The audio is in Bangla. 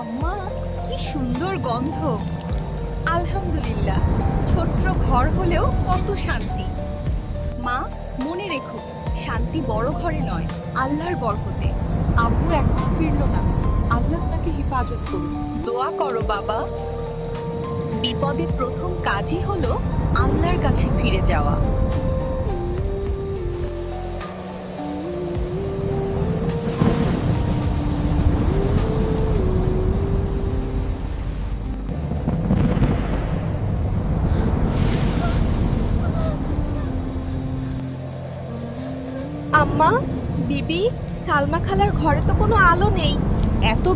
আম্মা, কি সুন্দর গন্ধ! আলহামদুলিল্লাহ, ছোট্ট ঘর হলেও কত শান্তি। মা, মনে রেখো, শান্তি বড় ঘরে নয়, আল্লাহর বরকতে। আব্বু এখনো ফিরলো না। আল্লাহ তাকে হেফাজত করুন। দোয়া করো বাবা। বিপদে প্রথম কাজই হলো আল্লাহর কাছে ফিরে যাওয়া। আম্মা, বিবি, সালমা খালার ঘরে তো কোনো আলো নেই। এত